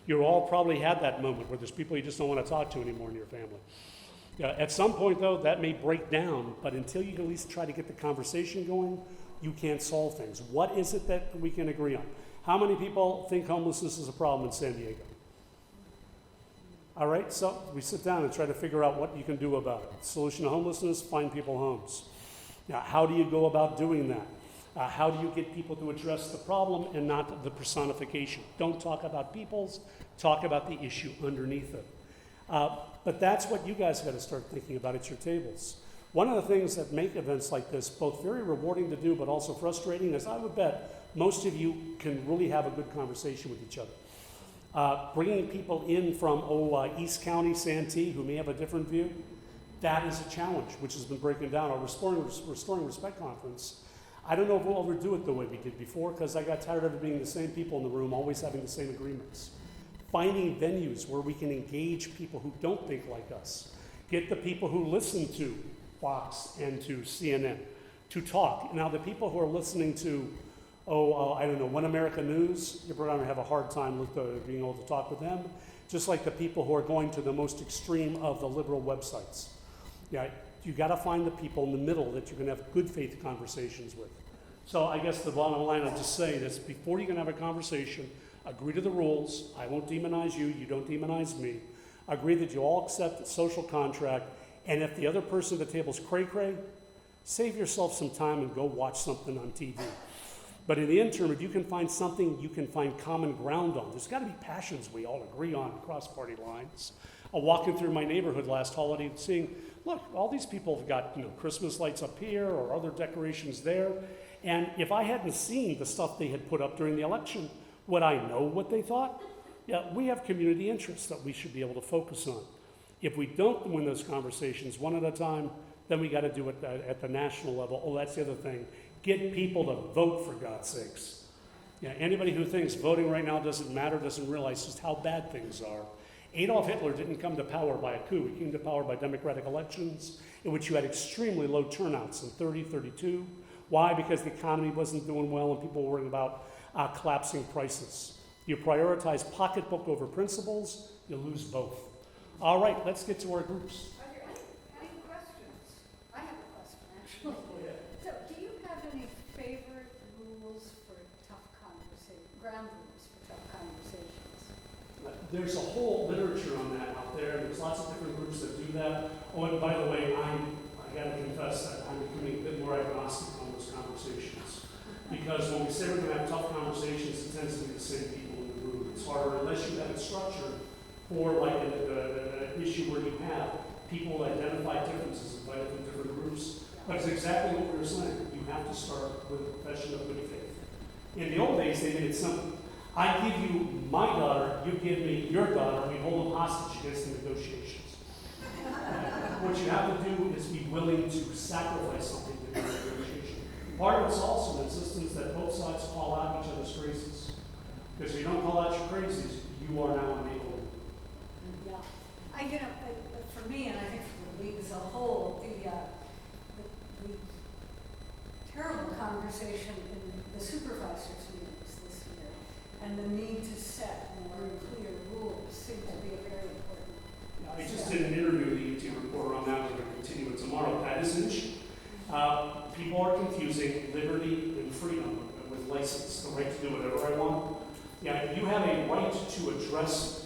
You all probably had that moment where there's people you just don't want to talk to anymore in your family. At some point, though, that may break down, but until you can at least try to get the conversation going, you can't solve things. What is it that we can agree on? How many people think homelessness is a problem in San Diego? All right, so we sit down and try to figure out what you can do about it. Solution to homelessness, find people homes. Now, how do you go about doing that? How do you get people to address the problem and not the personification? Don't talk about peoples, talk about the issue underneath it. But that's what you guys got to start thinking about at your tables. One of the things that make events like this both very rewarding to do but also frustrating is I would bet most of you can really have a good conversation with each other. Bringing people in from East County, Santee, who may have a different view, that is a challenge, which has been breaking down. Our Restoring Respect Conference, I don't know if we'll ever do it the way we did before because I got tired of it being the same people in the room, always having the same agreements. Finding venues where we can engage people who don't think like us. Get the people who listen to Fox and to CNN to talk. Now, the people who are listening to, I don't know, One America News, you're going to have a hard time with being able to talk with them, just like the people who are going to the most extreme of the liberal websites. Yeah, you got to find the people in the middle that you're going to have good faith conversations with. So I guess the bottom line I'll just say is before you can have a conversation, agree to the rules. I won't demonize you, you don't demonize me. Agree that you all accept the social contract, and if the other person at the table is cray-cray, save yourself some time and go watch something on TV. But in the interim, if you can find something you can find common ground on, there's got to be passions we all agree on across party lines. Walking through my neighborhood last holiday and seeing, look, all these people have got Christmas lights up here or other decorations there. And if I hadn't seen the stuff they had put up during the election, would I know what they thought? Yeah, we have community interests that we should be able to focus on. If we don't win those conversations one at a time, then we got to do it at the national level. Oh, that's the other thing. Get people to vote, for God's sakes. Yeah, anybody who thinks voting right now doesn't matter doesn't realize just how bad things are. Adolf Hitler didn't come to power by a coup. He came to power by democratic elections in which you had extremely low turnouts in 30, 32. Why? Because the economy wasn't doing well and people were worrying about collapsing prices. You prioritize pocketbook over principles, you lose both. All right, let's get to our groups. Are there any questions? I have a question, actually. So, do you have any favorite rules for tough conversation, ground rules for There's a whole literature on that out there. There's lots of different groups that do that. Oh, and by the way, I got to confess that I'm becoming a bit more agnostic on those conversations. Because when we say we're going to have tough conversations, it tends to be the same people in the room. It's harder unless you have it structured for like an issue where you have people identify differences invited from different groups. But it's exactly what we were saying. You have to start with a profession of good faith. In the old days, they made it simple. I give you my daughter, you give me your daughter, we hold them hostage against the negotiations. What you have to do is be willing to sacrifice something to the negotiation. Part of it's also the insistence that both sides call out each other's crazies. Because if you don't call out your crazies, you are now unable. Yeah. For me, and I think for the league as a whole, the terrible conversation in the supervisors' meetings this year and the need to set more clear rules seem to be a very important. I just did an interview with the UT reporter on that. We're going to continue it tomorrow. That is an issue. People are confusing liberty and freedom with license, the right to do whatever I want. Yeah, you have a right to address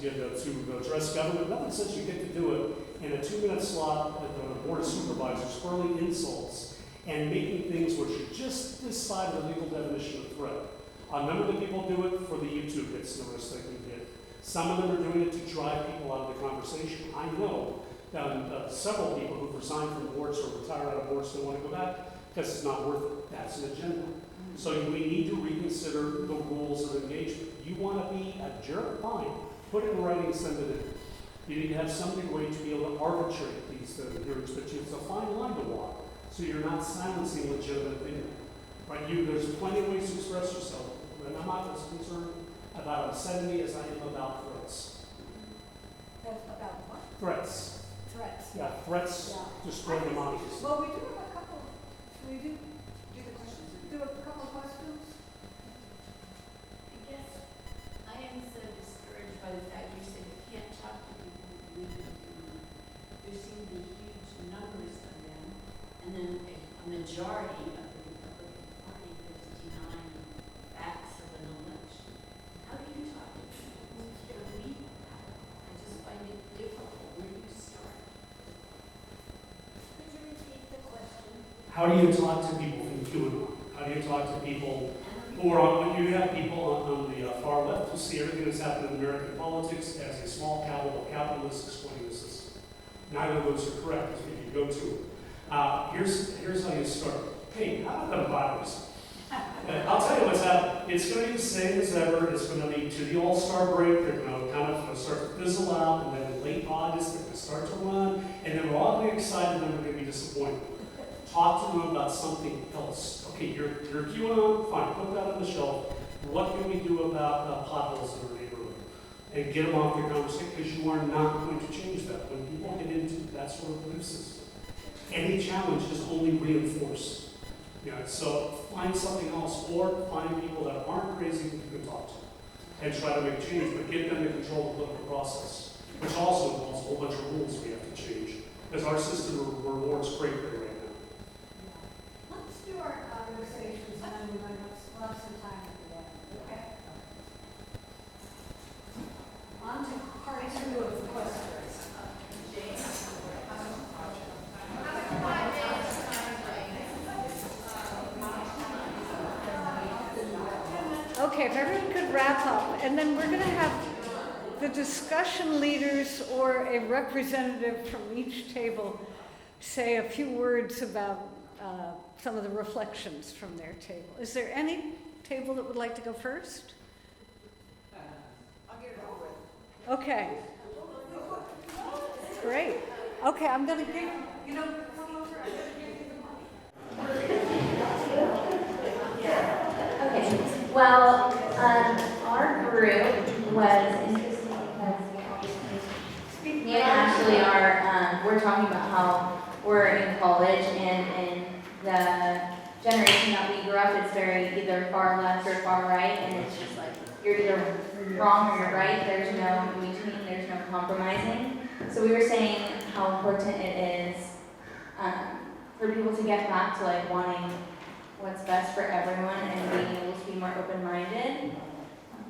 government. Nothing says you get to do it in a 2-minute slot at the Board of Supervisors, hurling insults and making things which are just this side of the legal definition of threat. A number of the people do it for the YouTube hits, the risk they can get. Some of them are doing it to drive people out of the conversation. I know several people who've resigned from boards or retired out of boards don't want to go back because it's not worth it. That's an agenda. So we need to reconsider the rules of engagement. You want to be a jerk? Fine. Put it in writing and send it in. You need to have some way to be able to arbitrate these hearings, but it's a fine line to walk. So you're not silencing legitimate opinion. Right? There's plenty of ways to express yourself. And I'm not as concerned about obscenity as I am about threats. That's about what? Threats. Threats. Yeah, threats destroy democracy. Well, we do have a couple. Should we do the questions? Do a couple of questions? I guess I am so discouraged by the fact you said you can't talk to people who believe in freedom. There seem to be huge numbers of them, and then a majority of the Republican Party has denying facts of an election. How do you talk to people who believe that? I just find it difficult. Where do you start? Could you repeat the question? How do you talk to people from QAnon? How do you talk to people who are on, when you have people on the far left who see everything that's happened in American politics as a small capitalist exploiting the system? Neither of those are correct if you go to it. Here's how you start. Hey, how about the virus? I'll tell you what's happening. It's going to be the same as ever. It's going to be to the All-Star break. They're going to kind of start to fizzle out, and then in late August they're going to start to run, and then we're all going to be excited, and then we're going to be disappointed. Talk to them about something else. Okay, you're QAnon, fine, put that on the shelf. What can we do about potholes in our neighborhood? And get them off the conversation, because you are not going to change that. When people get into that sort of belief system, any challenge is only reinforced. So find something else, or find people that aren't crazy that you can talk to, and try to make change, but get them to control the political process, which also involves a whole bunch of rules we have to change, because our system rewards cray right now. Let's do our conversations, and then we might have some time at the end. Okay. On to part 2 of the questions. Okay, if everyone could wrap up, and then we're going to have the discussion leaders or a representative from each table say a few words about some of the reflections from their table. Is there any table that would like to go first? I'll get it over with. Okay. Great. Okay, I'm going to give, come over. I'm going to give you the mic. Okay. Well, our group was interesting because me and Ashley we're talking about how we're in college, and in the generation that we grew up, it's very either far left or far right, and it's just like you're either wrong or you're right. There's no in between. There's no compromising. So we were saying how important it is for people to get back to like wanting what's best for everyone and being able to be more open-minded.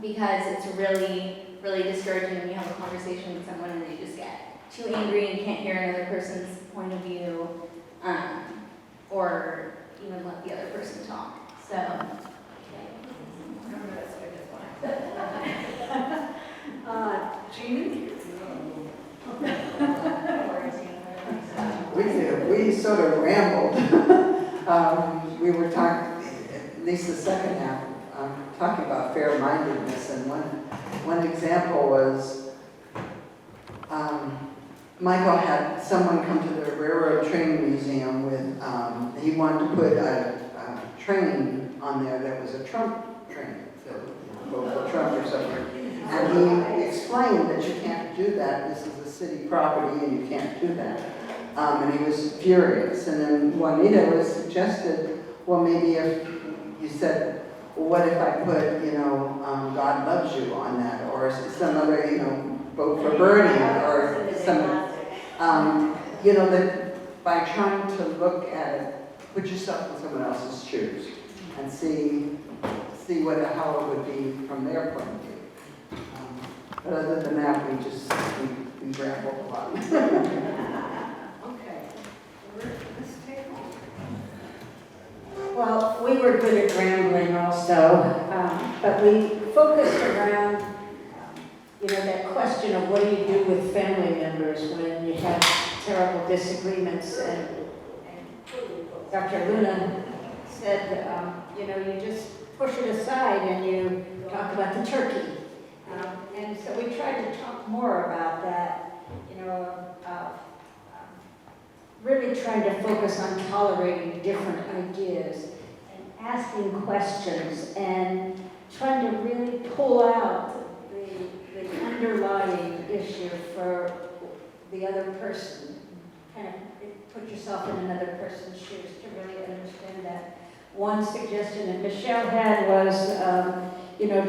because it's really, really discouraging when you have a conversation with someone and they just get too angry and can't hear another person's point of view, or even let the other person talk. So, Jeannie? We sort of rambled. We were talking, at least the second half, talking about fair-mindedness, and one example was Michael had someone come to the Railroad Train Museum with, he wanted to put a train on there that was a Trump train, so Trump or something. And he explained that you can't do that, this is a city property and you can't do that. And he was furious. And then Juanita was suggested, well, maybe if you said, well, what if I put, God loves you on that, or some other, vote for Bernie, or some, that by trying to look at it, put yourself in someone else's shoes and see how it would be from their point of view. But other than that, we rambled a lot. Okay. Let's take on. Well, we were good at rambling also, but we focused around, that question of what do you do with family members when you have terrible disagreements. And Dr. Luna said, you just push it aside and you talk about the turkey. And so we tried to talk more about that, really trying to focus on tolerating different ideas and asking questions and trying to really pull out the underlying issue for the other person. Kind of put yourself in another person's shoes to really understand that. One suggestion that Michelle had was,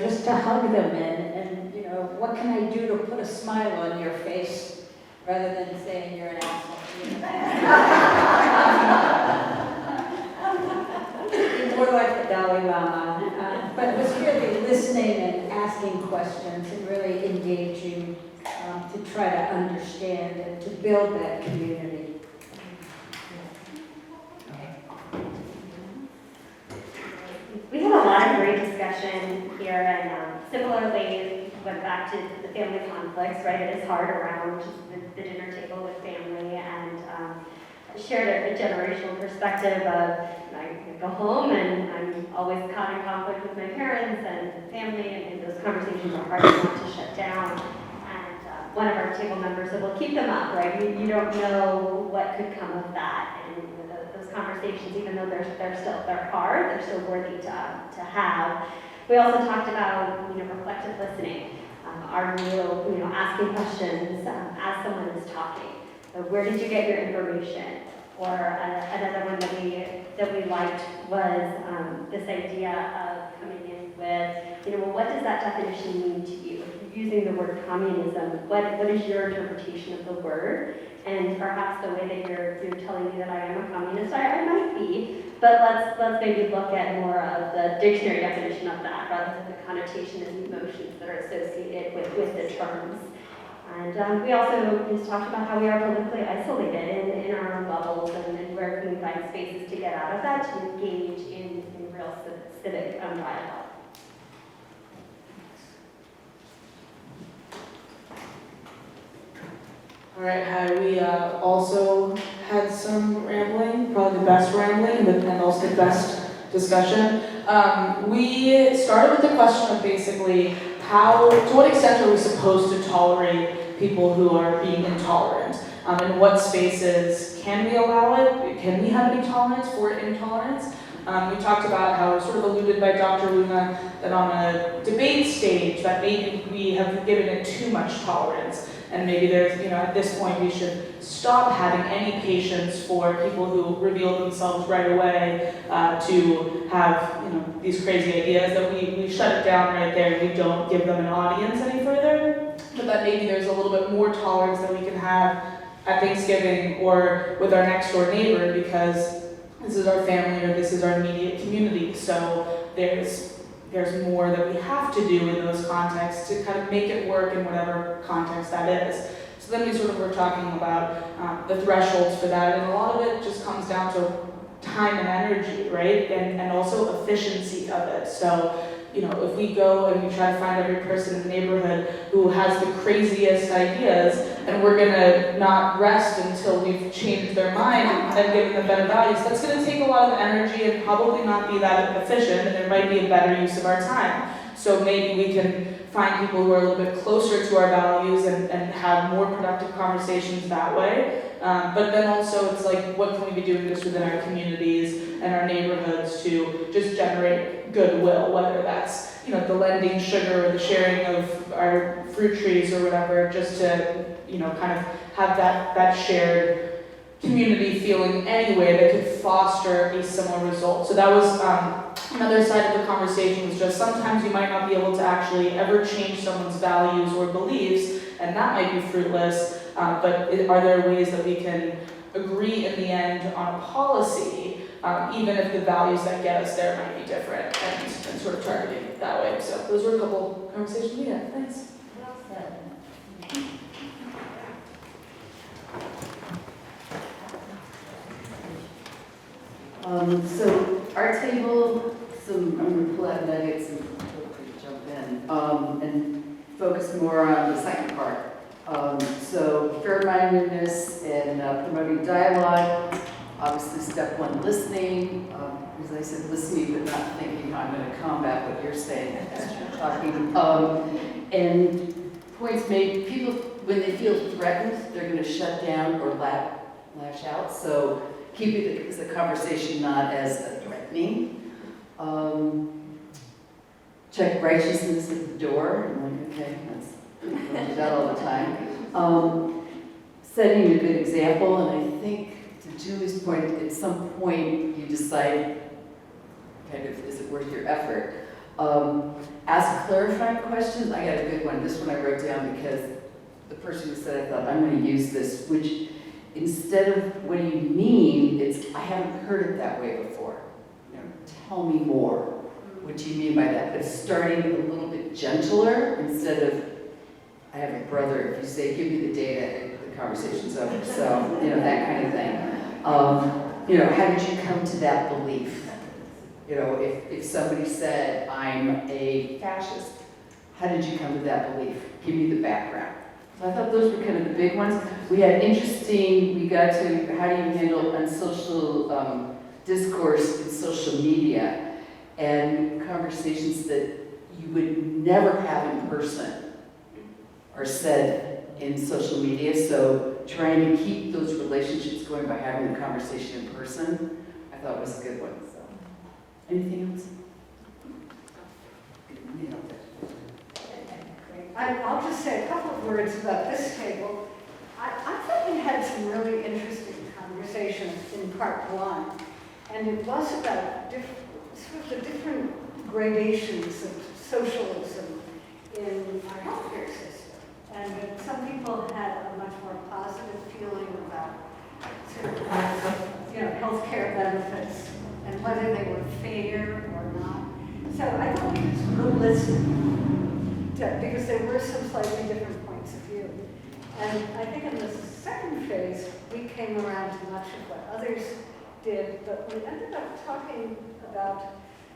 just to hug them and what can I do to put a smile on your face rather than saying you're an asshole. More like the Dalai Lama. But it was really listening and asking questions and really engaging to try to understand and to build that community. We had a lot of great discussion here, and similarly, went back to the family conflicts, right? It is hard around the dinner table with family, and shared a generational perspective of, I go home and I'm always caught in conflict with my parents and family, and those conversations are hard not to shut down. And one of our table members said, well, keep them up, right? You don't know what could come of that. And those conversations, even though they're hard, they're still worthy to have. We also talked about, reflective listening, our real, asking questions as someone is talking. So where did you get your information? Or another one that we liked was this idea of coming in with, well, what does that definition mean to you? If you're using the word communism, what is your interpretation of the word? And perhaps the way that you're telling me that I am a communist, I might be, but let's maybe look at more of the dictionary definition of that rather than the connotation and emotions that are associated with the terms. And we also just talked about how we are politically isolated in our own bubbles, and where can we find spaces to get out of that, to engage in real civic dialogue. All right, hi. We also had some rambling, probably the best rambling and also the best discussion. We started with the question of basically to what extent are we supposed to tolerate people who are being intolerant? In what spaces can we allow it? Can we have any tolerance for intolerance? We talked about how, sort of alluded by Dr. Luna, that on a debate stage, that maybe we have given it too much tolerance. And maybe there's, at this point we should stop having any patience for people who reveal themselves right away to have, these crazy ideas, that we shut it down right there and we don't give them an audience any further. But that maybe there's a little bit more tolerance that we can have at Thanksgiving or with our next door neighbor, because this is our family or this is our immediate community. So there's there's more that we have to do in those contexts to kind of make it work in whatever context that is. So then we sort of were talking about the thresholds for that, and a lot of it just comes down to time and energy, right? And also efficiency of it. So, you know, if we go and we try to find every person in the neighborhood who has the craziest ideas, and we're gonna not rest until we've changed their mind and given them better values, that's gonna take a lot of energy and probably not be that efficient, and there might be a better use of our time. So maybe we can find people who are a little bit closer to our values and have more productive conversations that way. But then also it's like, what can we be doing just within our communities and our neighborhoods to just generate goodwill, whether that's, you know, the lending sugar or the sharing of our fruit trees or whatever, just to, you know, kind of have that shared community feeling anyway that could foster a similar result. So that was another side of the conversation, was just sometimes you might not be able to actually ever change someone's values or beliefs, and that might be fruitless, but are there ways that we can agree in the end on a policy, even if the values that get us there might be different, and sort of targeting it that way. So those were a couple conversations we had. Thanks. Well said. So our table, I'm going to pull out nuggets and feel free to jump in, and focus more on the second part. So fair-mindedness and promoting dialogue. Obviously, step one, listening. As I said, listening but not thinking how I'm going to combat what you're saying as you're talking. And points made, people, when they feel threatened, they're going to shut down or lash out. So keep it as a conversation, not as a threatening. Check righteousness at the door. I'm like, okay, I do that all the time. Setting a good example, and I think to Julie's point, at some point you decide, kind of, is it worth your effort? Ask clarifying questions. I got a good one. This one I wrote down because the person who said, I thought, I'm going to use this, which instead of what do you mean, it's I haven't heard it that way before. You know, tell me more. What do you mean by that? But starting a little bit gentler instead of I have a brother. If you say give me the data, the conversation's over. So you know that kind of thing. You know, how did you come to that belief? You know, if somebody said I'm a fascist, how did you come to that belief? Give me the background. So I thought those were kind of the big ones. We got we got to how do you handle unsocial discourse in social media and conversations that you would never have in person are said in social media. So trying to keep those relationships going by having the conversation in person, I thought was a good one. So anything else? I'll just say a couple of words about this table. I thought we had some really interesting conversations in part one, and it was about sort of the different gradations of socialism in our healthcare system, and that some people had a much more positive feeling about sort of, you know, healthcare benefits and whether they were fair or not. So I thought it was good listening, because there were some slightly different points of view. And I think in the second phase, we came around to much of what others did, but we ended up talking about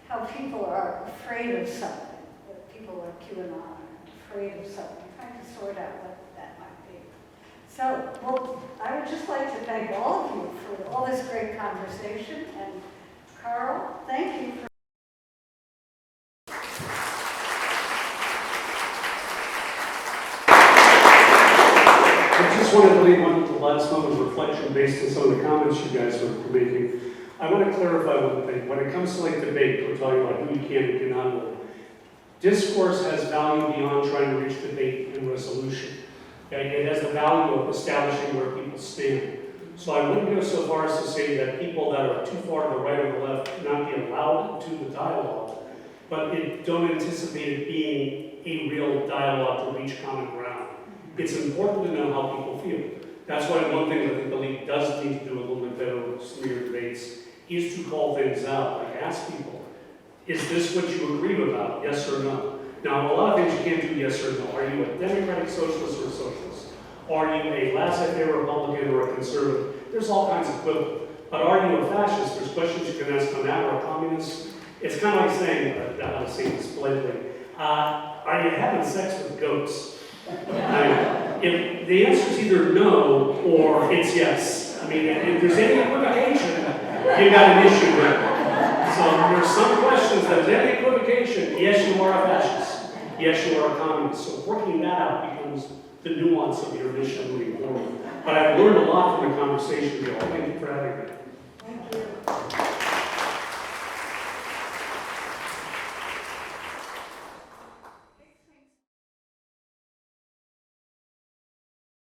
how people are afraid of something, that people like QAnon are afraid of something, trying to sort out what that might be. So, well, I would just like to thank all of you for all this great conversation, and Carl, thank you for I just wanted to leave the last moment of reflection based on some of the comments you guys were making. I want to clarify one thing. When it comes to like debate, we're talking about who you can and cannot vote. Discourse has value beyond trying to reach debate and resolution. Okay? It has the value of establishing where people stand. So I wouldn't go so far as to say that people that are too far to the right or the left cannot be allowed to the dialogue, but don't anticipate it being a real dialogue to reach common ground. It's important to know how people feel. That's why one thing I think the league does need to do a little bit better with some of your debates is to call things out. Like ask people, Is this what you agree about, yes or no? Now, a lot of things you can't do yes or no. Are you a democratic socialist or a socialist? Are you a laissez-faire Republican or a conservative? There's all kinds of quibble. But are you a fascist? There's questions you can ask on that, or a communist. It's kind of like saying, how to say this politically, are you having sex with goats? If the answer is either no or it's yes. I mean, if there's any equivocation, you got an issue there. So there's some questions that any equivocation, yes, you are a fascist. Yes, you are a communist. So working that out becomes the nuance of your mission moving forward. But I've learned a lot from the conversation with you all. Thank you for having me.